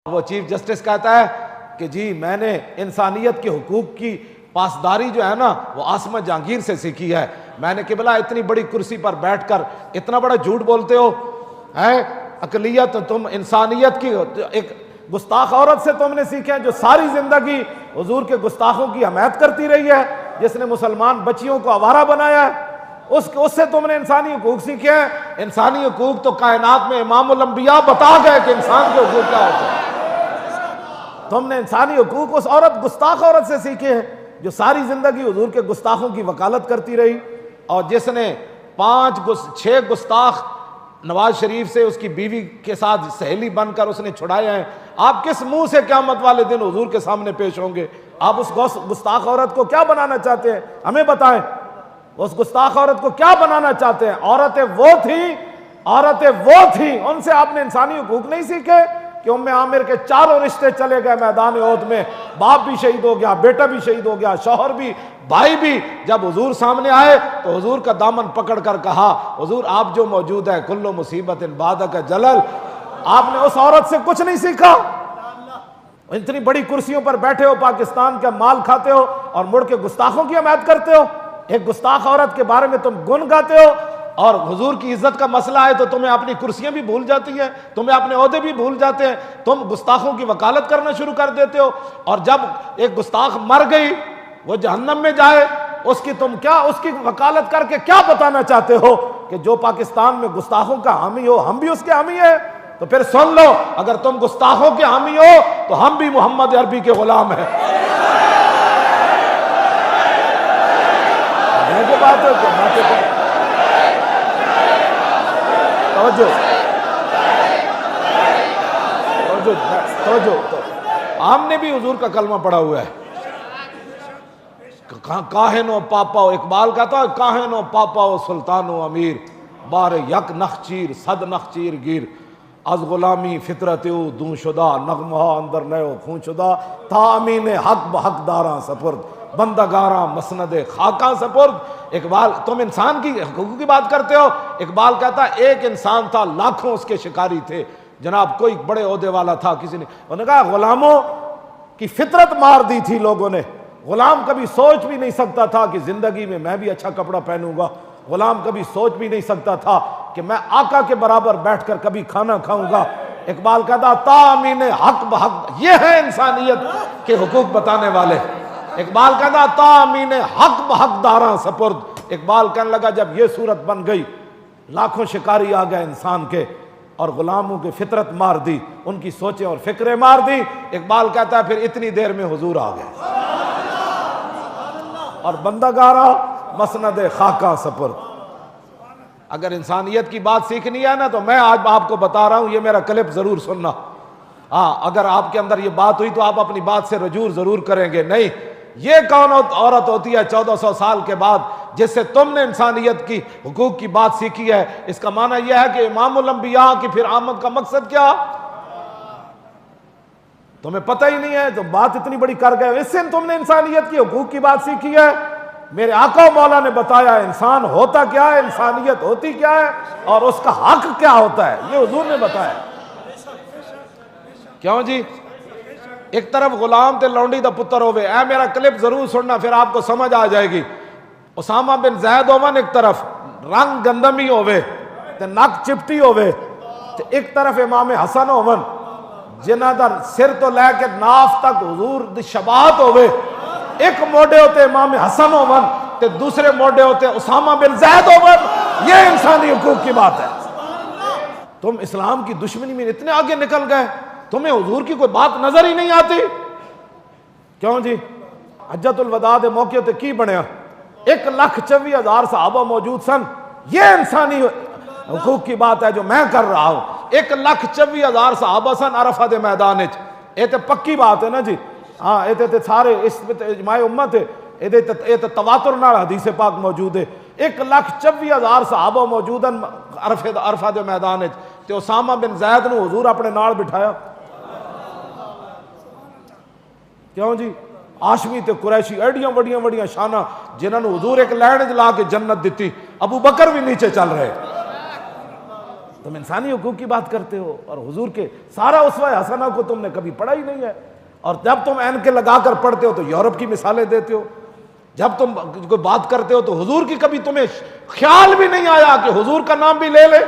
وہ chief justice کہتا ہے کہ جی میں نے انسانیت کے حقوق کی پاسداری جو ہے نا وہ عاصمہ جہانگیر سے سیکھی ہے. میں نے قبلہ اتنی بڑی کرسی پر بیٹھ کر اتنا بڑا جھوٹ بولتے ہو, ہے اقلیت, تم انسانیت کی ایک گستاخ عورت سے تم نے سیکھے جو ساری زندگی حضور کے گستاخوں کی حمایت کرتی رہی ہے, جس نے مسلمان بچیوں کو آوارہ بنایا ہے, اس سے تم نے انسانی حقوق سیکھے ہیں. انسانی حقوق تو کائنات میں امام الانبیاء بتا گئے کہ انسان کے حقوق کیا ہوتے ہیں. تم نے انسانی حقوق اس عورت گستاخ عورت سے سیکھے ہیں جو ساری زندگی حضور کے گستاخوں کی وکالت کرتی رہی, اور جس نے 6 گستاخ نواز شریف سے اس کی بیوی کے ساتھ سہیلی بن کر اس نے چھڑائے ہیں. آپ کس منہ سے قیامت والے دن حضور کے سامنے پیش ہوں گے؟ آپ اس گستاخ عورت کو کیا بنانا چاہتے ہیں؟ ہمیں بتائیں, اس گستاخ عورت کو کیا بنانا چاہتے ہیں؟ عورتیں وہ تھیں, ان سے آپ نے انسانی حقوق نہیں سیکھے کہ ام عامر کے 4 رشتے چلے گئے میدان احد میں, باپ بھی شہید ہو گیا, بیٹا بھی شہید ہو گیا, شوہر بھی, بھائی بھی. جب حضور سامنے آئے تو حضور کا دامن پکڑ کر کہا, حضور آپ جو موجود ہے کلو مصیبت بعدک جلل. آپ نے اس عورت سے کچھ نہیں سیکھا. اتنی بڑی کرسیوں پر بیٹھے ہو, پاکستان کا مال کھاتے ہو اور مڑ کے گستاخوں کی حمایت کرتے ہو. ایک گستاخ عورت کے بارے میں تم گن گاتے ہو, اور حضور کی عزت کا مسئلہ ہے تو تمہیں اپنی کرسیاں بھی بھول جاتی ہیں, تمہیں اپنے عہدے بھی بھول جاتے ہیں, تم گستاخوں کی وکالت کرنا شروع کر دیتے ہو. اور جب ایک گستاخ مر گئی وہ جہنم میں جائے, اس کی وکالت کر کے کیا بتانا چاہتے ہو کہ جو پاکستان میں گستاخوں کا حامی ہو ہم بھی اس کے حامی ہیں؟ تو پھر سن لو, اگر تم گستاخوں کے حامی ہو تو ہم بھی محمد عربی کے غلام ہیں. ہم نے بھی حضور کا کلمہ پڑھا ہوا ہے. کاہن و پاپا, اقبال کہتا ہے کاہن و پاپا و سلطان و امیر, بار یک نخچیر صد نخچیر گیر, از غلامی فطرت او دوں شدہ, نغمہ اندر نیو خون شدہ, تا امین حق بحق داراں سپرد, بندگاراں مسند خاکاں سپرد. اقبال, تم انسان کی حقوق کی بات کرتے ہو. اقبال کہتا ہے ایک انسان تھا, لاکھوں اس کے شکاری تھے. جناب کوئی بڑے عہدے والا تھا, کسی نے, انہوں نے کہا غلاموں کی فطرت مار دی تھی لوگوں نے. غلام کبھی سوچ بھی نہیں سکتا تھا کہ زندگی میں بھی اچھا کپڑا پہنوں گا. غلام کبھی سوچ بھی نہیں سکتا تھا کہ میں آقا کے برابر بیٹھ کر کبھی کھانا کھاؤں گا. اقبال کہتا تامین حق بحق, یہ ہے انسانیت کے حقوق بتانے والے. اقبال کہتا تامین حق بحق داراں سپرد. اقبال کہنے لگا جب یہ صورت بن گئی, لاکھوں شکاری آ گئے انسان کے, اور غلاموں کی فطرت مار دی, ان کی سوچیں اور فکریں مار دی. اقبال کہتا ہے پھر اتنی دیر میں حضور آ گئے, اور بندگارا مسند خاکہ سپرد. اگر انسانیت کی بات سیکھنی ہے نا تو میں آج آپ کو بتا رہا ہوں, یہ میرا کلپ ضرور سننا. ہاں, اگر آپ کے اندر یہ بات ہوئی تو آپ اپنی بات سے رجوع ضرور کریں گے. نہیں, یہ کون عورت ہوتی ہے 1400 سال کے بعد جس سے تم نے انسانیت کی حقوق کی بات سیکھی ہے؟ اس کا معنی یہ ہے کہ امام الانبیاء کی پھر آمد کا مقصد کیا تمہیں پتہ ہی نہیں ہے, تو بات اتنی بڑی کر گئے. اس سے تم نے انسانیت کی حقوق کی بات سیکھی ہے. میرے آقا و مولا نے بتایا انسان ہوتا کیا ہے, انسانیت ہوتی کیا ہے, اور اس کا حق کیا ہوتا ہے, یہ حضور نے بتایا. کیوں جی؟ ایک طرف غلام تے لونڈی دا پتر ہوئے, اے میرا کلپ ضرور سننا پھر آپ کو سمجھ آ جائے گی. اسامہ بن زید ہوون ایک طرف, رنگ گندمی ہوئے تے نک چپٹی ہوئے, تے ایک طرف امام حسن ہوون جنہ دا سر تو لے کے ناف تک حضور دی شباہت ہوئے. ایک موڈے ہوتے امام حسن ہوون تے دوسرے موڈے ہوتے اسامہ بن زید ہوون. یہ انسانی حقوق کی بات ہے. تم اسلام کی دشمنی میں اتنے آگے نکل گئے, تمہیں حضور کی کوئی بات نظر ہی نہیں آتی. کیوں جی؟ حجت الوداع دے موقع تے کی بنیا, 1,24,000 صحابہ موجود سن. یہ انسانی حقوق کی بات ہے جو میں کر رہا ہوں. 1,24,000 صحابہ سن عرفہ دے میدان وچ. یہ تے پکی بات ہے نا جی. ہاں, یہ تے سارے اس اجماع امت ہے, یہ تے تواتر نال حدیث پاک موجود ہے. 1,24,000 صحابہ موجود ہیں عرفہ دے میدان وچ, تے اسامہ بن زید نو حضور اپنے نال بٹھایا. کیوں جی؟ ہاشمی تے قریشی ایڈیاں وڈیاں شانہ جنہاں نو حضور ایک لین وچ لا کے جنت دتی. ابو بکر بھی نیچے چل رہے. تم انسانی حقوق کی بات کرتے ہو اور حضور کے سارا اسوہ حسنہ کو تم نے کبھی پڑھا ہی نہیں ہے، اور جب تم عین کے لگا کر پڑھتے ہو تو یورپ کی مثالیں دیتے ہو، جب تم کوئی بات کرتے ہو تو حضور کی کبھی تمہیں خیال بھی نہیں آیا کہ حضور کا نام بھی لے لے۔